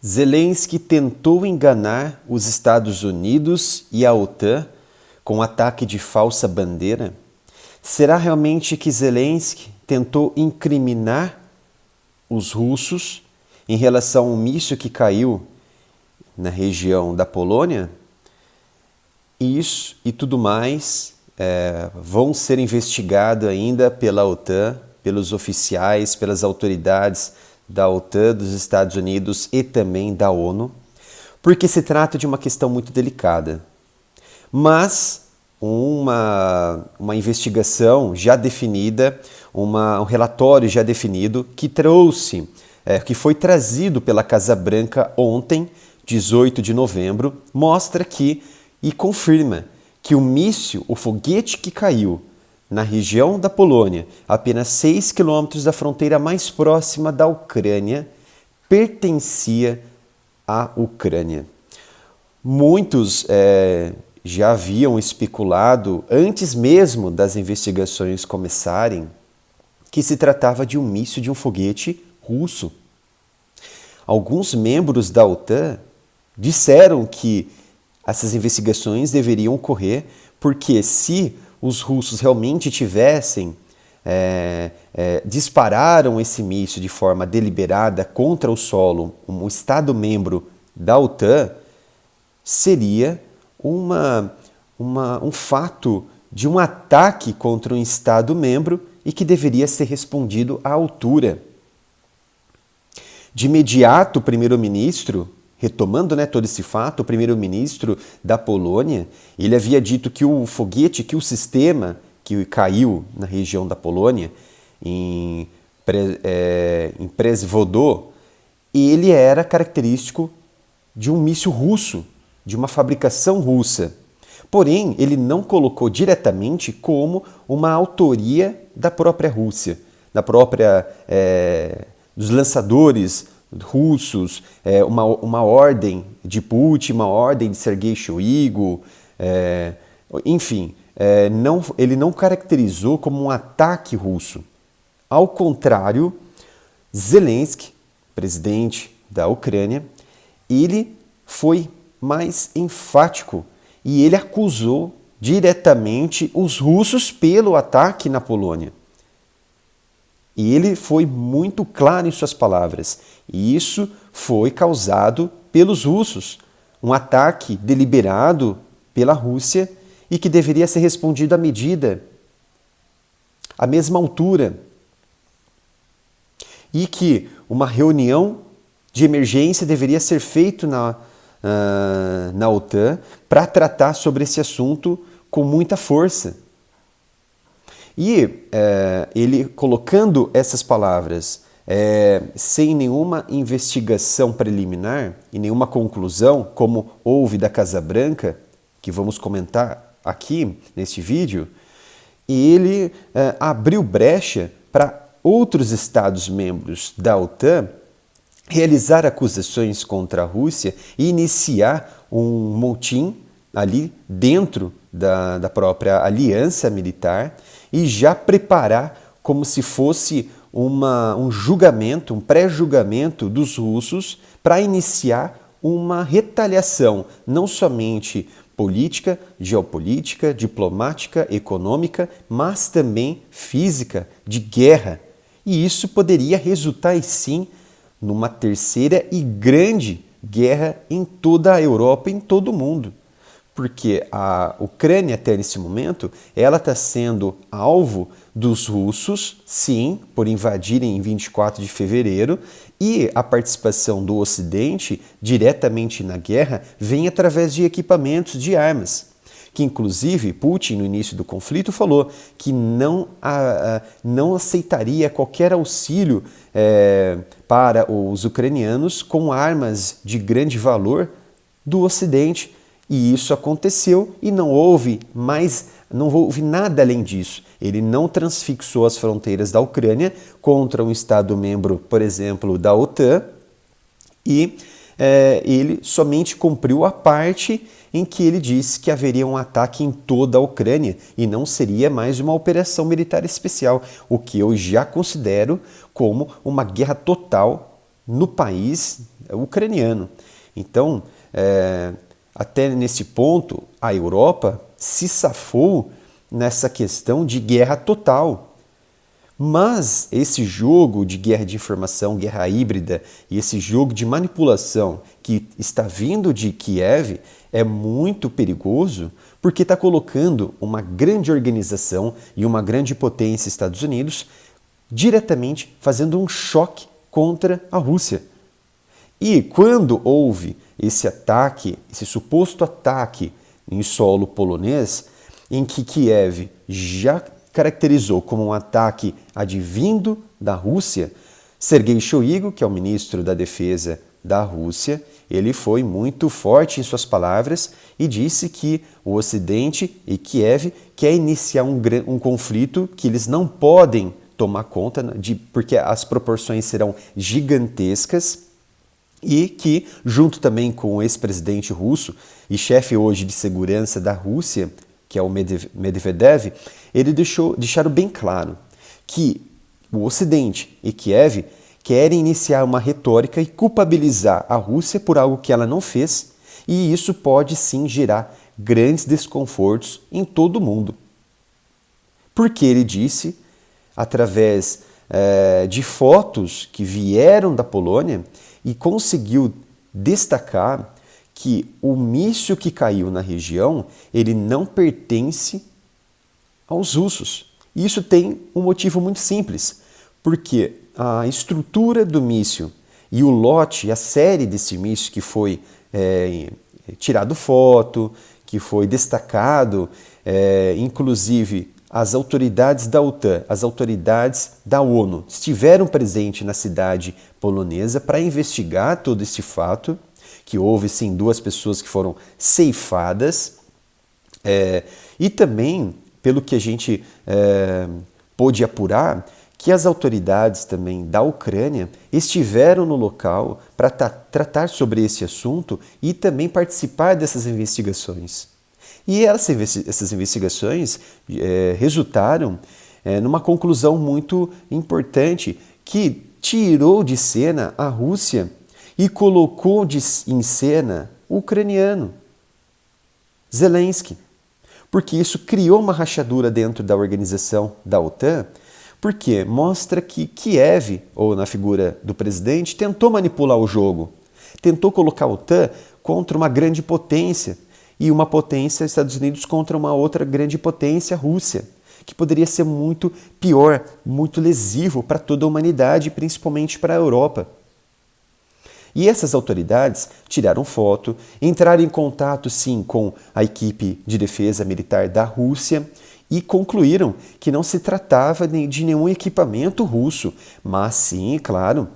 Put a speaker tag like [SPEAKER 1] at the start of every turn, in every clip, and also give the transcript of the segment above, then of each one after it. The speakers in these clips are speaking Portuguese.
[SPEAKER 1] Zelensky tentou enganar os Estados Unidos e a OTAN com um ataque de falsa bandeira? Será realmente que Zelensky tentou incriminar os russos em relação ao míssil que caiu na região da Polônia? Isso e tudo mais vão ser investigados ainda pela OTAN, pelos oficiais, pelas autoridades da OTAN, dos Estados Unidos e também da ONU, porque se trata de uma questão muito delicada. Mas uma investigação já definida, um relatório já definido que foi trazido pela Casa Branca ontem, 18 de novembro, mostra e confirma que o míssil, o foguete que caiu na região da Polônia, apenas 6 quilômetros da fronteira mais próxima da Ucrânia, pertencia à Ucrânia. Muitos já haviam especulado, antes mesmo das investigações começarem, que se tratava de um míssil de um foguete russo. Alguns membros da OTAN disseram que essas investigações deveriam ocorrer porque se os russos realmente dispararam esse míssil de forma deliberada contra o solo, um Estado-membro da OTAN, seria um fato de um ataque contra um Estado-membro e que deveria ser respondido à altura. De imediato, o primeiro-ministro, retomando todo esse fato, o primeiro-ministro da Polônia, ele havia dito que o foguete, que o sistema que caiu na região da Polônia, em Przewodów, ele era característico de um míssil russo, de uma fabricação russa. Porém, ele não colocou diretamente como uma autoria da própria Rússia, dos lançadores russos, uma ordem de Putin, uma ordem de Sergei Shoigu, enfim, ele não caracterizou como um ataque russo. Ao contrário, Zelensky, presidente da Ucrânia, ele foi mais enfático e ele acusou diretamente os russos pelo ataque na Polônia. E ele foi muito claro em suas palavras. E isso foi causado pelos russos. Um ataque deliberado pela Rússia e que deveria ser respondido à mesma altura. E que uma reunião de emergência deveria ser feita na OTAN para tratar sobre esse assunto com muita força. E ele colocando essas palavras sem nenhuma investigação preliminar e nenhuma conclusão, como houve da Casa Branca, que vamos comentar aqui neste vídeo, ele abriu brecha para outros Estados-membros da OTAN realizar acusações contra a Rússia e iniciar um motim ali dentro da própria aliança militar e já preparar como se fosse um julgamento, um pré-julgamento dos russos para iniciar uma retaliação, não somente política, geopolítica, diplomática, econômica, mas também física, de guerra. E isso poderia resultar, sim, numa terceira e grande guerra em toda a Europa, em todo o mundo. Porque a Ucrânia, até nesse momento, ela está sendo alvo dos russos, sim, por invadirem em 24 de fevereiro, e a participação do Ocidente diretamente na guerra vem através de equipamentos de armas, que inclusive Putin, no início do conflito, falou que não aceitaria qualquer auxílio para os ucranianos com armas de grande valor do Ocidente. E isso aconteceu e não houve nada além disso. Ele não transfixou as fronteiras da Ucrânia contra um Estado-membro, por exemplo, da OTAN, e ele somente cumpriu a parte em que ele disse que haveria um ataque em toda a Ucrânia e não seria mais uma operação militar especial, o que eu já considero como uma guerra total no país, ucraniano. Então, até nesse ponto, a Europa se safou nessa questão de guerra total. Mas esse jogo de guerra de informação, guerra híbrida, e esse jogo de manipulação que está vindo de Kiev é muito perigoso porque está colocando uma grande organização e uma grande potência, Estados Unidos, diretamente fazendo um choque contra a Rússia. E quando houve esse ataque, esse suposto ataque em solo polonês, em que Kiev já caracterizou como um ataque advindo da Rússia, Sergei Shoigu, que é o ministro da Defesa da Rússia, ele foi muito forte em suas palavras e disse que o Ocidente e Kiev quer iniciar um conflito que eles não podem tomar conta, porque as proporções serão gigantescas, e que, junto também com o ex-presidente russo e chefe hoje de segurança da Rússia, que é o Medvedev, ele deixaram bem claro que o Ocidente e Kiev querem iniciar uma retórica e culpabilizar a Rússia por algo que ela não fez, e isso pode sim gerar grandes desconfortos em todo o mundo. Porque ele disse, através de fotos que vieram da Polônia, e conseguiu destacar que o míssil que caiu na região, ele não pertence aos russos. E isso tem um motivo muito simples, porque a estrutura do míssil e o lote, a série desse míssil que foi tirado foto, que foi destacado, inclusive as autoridades da OTAN, as autoridades da ONU estiveram presentes na cidade polonesa para investigar todo esse fato, que houve sim 2 pessoas que foram ceifadas, e também, pelo que a gente pôde apurar, que as autoridades também da Ucrânia estiveram no local para tratar sobre esse assunto e também participar dessas investigações. E essas investigações resultaram numa conclusão muito importante, que tirou de cena a Rússia e colocou em cena o ucraniano, Zelensky. Porque isso criou uma rachadura dentro da organização da OTAN, porque mostra que Kiev, ou na figura do presidente, tentou manipular o jogo, tentou colocar a OTAN contra uma grande potência, e uma potência, Estados Unidos, contra uma outra grande potência, Rússia, que poderia ser muito pior, muito lesivo para toda a humanidade, principalmente para a Europa. E essas autoridades tiraram foto, entraram em contato sim com a equipe de defesa militar da Rússia e concluíram que não se tratava de nenhum equipamento russo, mas sim, claro,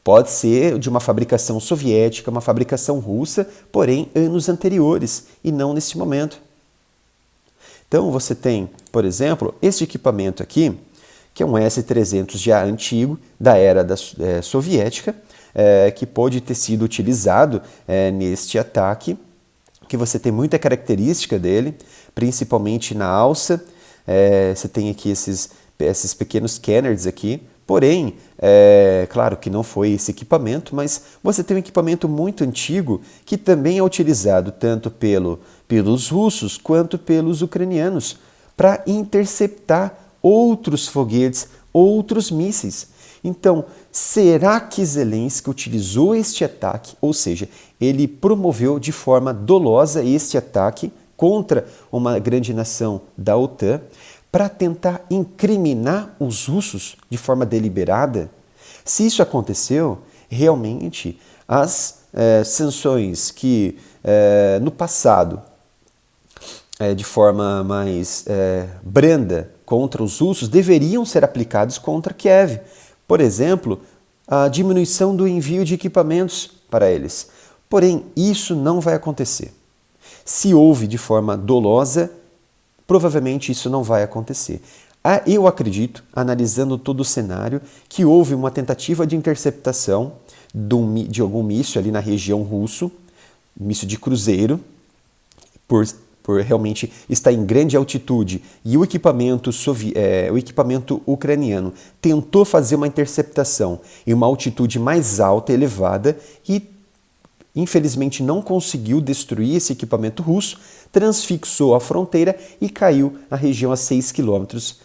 [SPEAKER 1] pode ser de uma fabricação soviética, uma fabricação russa, porém anos anteriores e não nesse momento. Então você tem, por exemplo, esse equipamento aqui, que é um S-300 já antigo, da era soviética, que pode ter sido utilizado neste ataque, que você tem muita característica dele, principalmente na alça. Você tem aqui esses pequenos scanners aqui, porém, claro que não foi esse equipamento, mas você tem um equipamento muito antigo que também é utilizado tanto pelos russos quanto pelos ucranianos para interceptar outros foguetes, outros mísseis. Então, será que Zelensky utilizou este ataque, ou seja, ele promoveu de forma dolosa este ataque contra uma grande nação da OTAN para tentar incriminar os russos de forma deliberada? Se isso aconteceu, realmente as sanções que no passado, de forma mais branda contra os russos, deveriam ser aplicadas contra Kiev. Por exemplo, a diminuição do envio de equipamentos para eles. Porém, isso não vai acontecer. Se houve de forma dolosa, provavelmente isso não vai acontecer. Eu acredito, analisando todo o cenário, que houve uma tentativa de interceptação de algum míssil ali na região russo, míssil de cruzeiro, por realmente estar em grande altitude, e o equipamento ucraniano tentou fazer uma interceptação em uma altitude mais alta, elevada, e infelizmente não conseguiu destruir esse equipamento russo, transfixou a fronteira e caiu na região a 6 quilômetros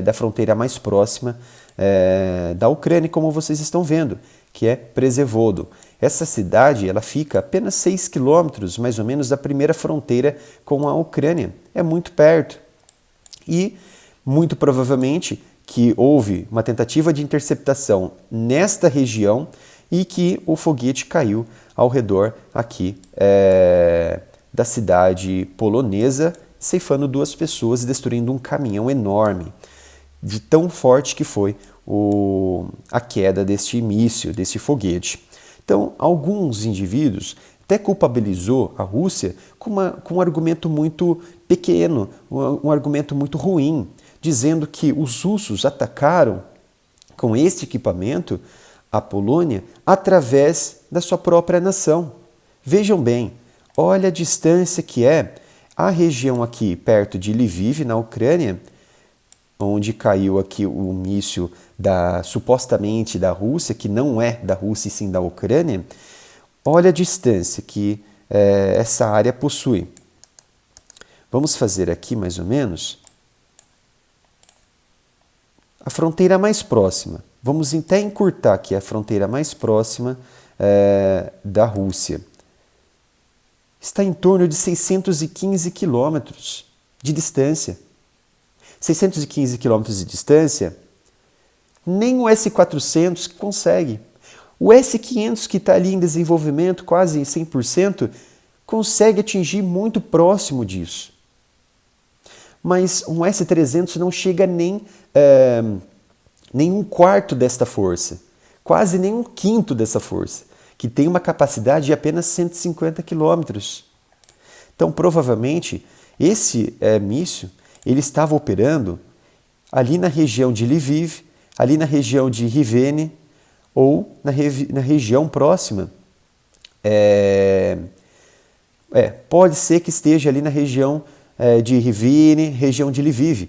[SPEAKER 1] da fronteira mais próxima da Ucrânia, como vocês estão vendo, que é Przewodo. Essa cidade ela fica a apenas 6 quilômetros, mais ou menos, da primeira fronteira com a Ucrânia. É muito perto. E, muito provavelmente, que houve uma tentativa de interceptação nesta região e que o foguete caiu ao redor aqui da cidade polonesa, ceifando 2 pessoas e destruindo um caminhão enorme, de tão forte que foi a queda deste míssil, desse foguete. Então, alguns indivíduos até culpabilizou a Rússia com um argumento muito pequeno, um argumento muito ruim, dizendo que os russos atacaram com este equipamento a Polônia através da sua própria nação. Vejam bem, olha a distância que é a região aqui perto de Lviv, na Ucrânia, onde caiu aqui o míssil supostamente da Rússia, que não é da Rússia e sim da Ucrânia. Olha a distância que essa área possui. Vamos fazer aqui mais ou menos a fronteira mais próxima. Vamos até encurtar aqui a fronteira mais próxima da Rússia. Está em torno de 615 quilômetros de distância. 615 quilômetros de distância, nem o S-400 consegue. O S-500, que está ali em desenvolvimento, quase 100%, consegue atingir muito próximo disso. Mas um S-300 não chega nem um quarto desta força, quase nem um quinto dessa força, que tem uma capacidade de apenas 150 quilômetros. Então, provavelmente, esse míssil ele estava operando ali na região de Lviv, ali na região de Rivne ou na região próxima. Pode ser que esteja ali na região de Rivne, região de Lviv,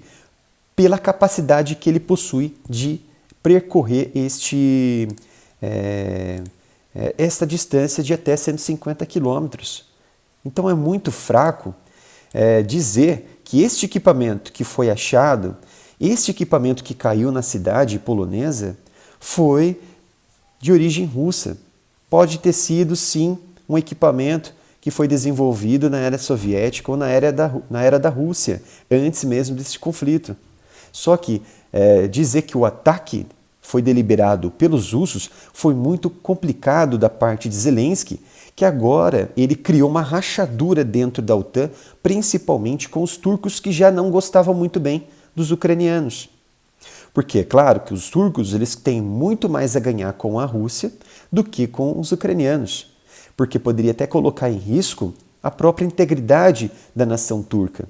[SPEAKER 1] pela capacidade que ele possui de percorrer esta distância de até 150 quilômetros. Então é muito fraco dizer que este equipamento que foi achado, este equipamento que caiu na cidade polonesa, foi de origem russa. Pode ter sido, sim, um equipamento que foi desenvolvido na era soviética ou na era da Rússia, antes mesmo desse conflito. Só que dizer que o ataque foi deliberado pelos russos foi muito complicado da parte de Zelensky, que agora ele criou uma rachadura dentro da OTAN, principalmente com os turcos que já não gostavam muito bem dos ucranianos. Porque é claro que os turcos eles têm muito mais a ganhar com a Rússia do que com os ucranianos, porque poderia até colocar em risco a própria integridade da nação turca.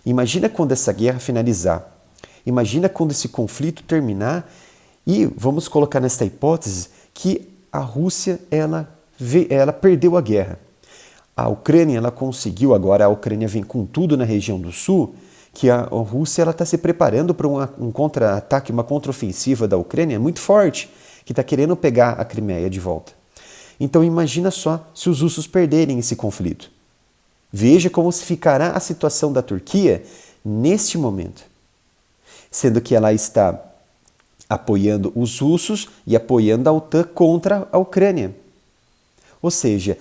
[SPEAKER 1] Imagina quando essa guerra finalizar, imagina quando esse conflito terminar e vamos colocar nesta hipótese que a Rússia ela perdeu a guerra. A Ucrânia ela conseguiu agora, a Ucrânia vem com tudo na região do sul, que a Rússia está se preparando para um contra-ataque, uma contraofensiva da Ucrânia muito forte, que está querendo pegar a Crimeia de volta. Então imagina só se os russos perderem esse conflito. Veja como se ficará a situação da Turquia neste momento, sendo que ela está apoiando os russos e apoiando a OTAN contra a Ucrânia. Ou seja,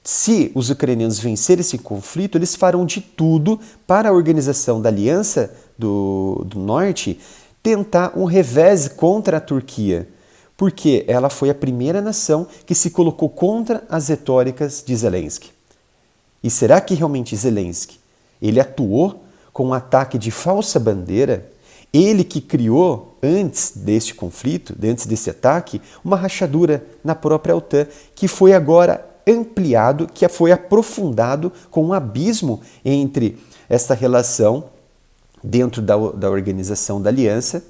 [SPEAKER 1] se os ucranianos vencerem esse conflito, eles farão de tudo para a organização da Aliança do Norte tentar um revés contra a Turquia, porque ela foi a primeira nação que se colocou contra as retóricas de Zelensky. E será que realmente Zelensky ele atuou com um ataque de falsa bandeira? Ele que criou, antes deste conflito, antes desse ataque, uma rachadura na própria OTAN, que foi agora ampliado, que foi aprofundado com um abismo entre esta relação dentro da organização da aliança,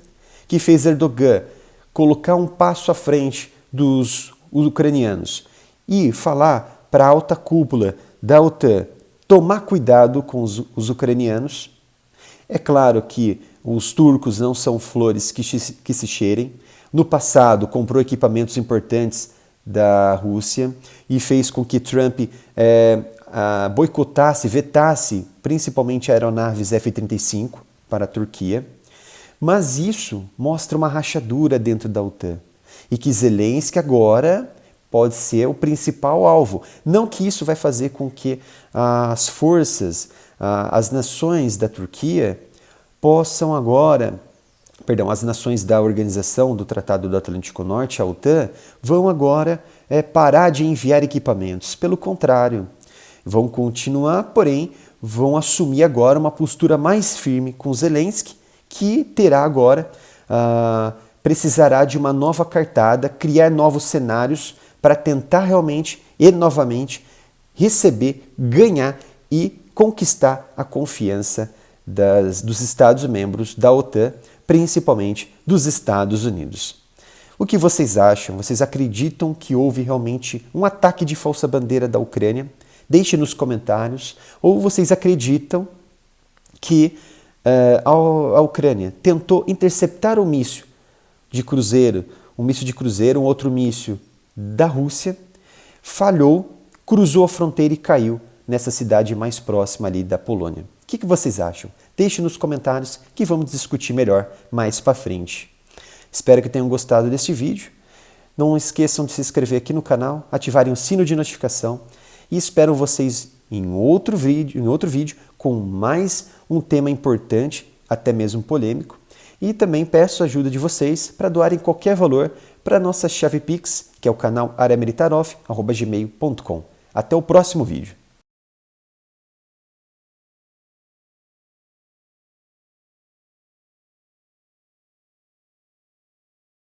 [SPEAKER 1] que fez Erdogan colocar um passo à frente dos ucranianos e falar para a alta cúpula da OTAN tomar cuidado com os ucranianos. É claro que os turcos não são flores que se cheirem. No passado, comprou equipamentos importantes da Rússia e fez com que Trump boicotasse, vetasse principalmente aeronaves F-35 para a Turquia. Mas isso mostra uma rachadura dentro da OTAN e que Zelensky agora pode ser o principal alvo. Não que isso vai fazer com que as forças, as nações da Turquia possam agora, as nações da Organização do Tratado do Atlântico Norte, a OTAN, vão agora parar de enviar equipamentos. Pelo contrário, vão continuar, porém, vão assumir agora uma postura mais firme com Zelensky, que terá agora, precisará de uma nova cartada, criar novos cenários para tentar realmente e novamente receber, ganhar e conquistar a confiança dos Estados-membros da OTAN, principalmente dos Estados Unidos. O que vocês acham? Vocês acreditam que houve realmente um ataque de falsa bandeira da Ucrânia? Deixe nos comentários. Ou vocês acreditam que a Ucrânia tentou interceptar um míssil de cruzeiro, um outro míssil da Rússia, falhou, cruzou a fronteira e caiu nessa cidade mais próxima ali da Polônia. O que vocês acham? Deixe nos comentários que vamos discutir melhor mais para frente. Espero que tenham gostado deste vídeo. Não esqueçam de se inscrever aqui no canal, ativarem o sino de notificação e espero vocês em outro vídeo com mais um tema importante, até mesmo polêmico. E também peço a ajuda de vocês para doarem qualquer valor para a nossa chave Pix, que é o canal aramilitaroff@gmail.com. Até o próximo vídeo.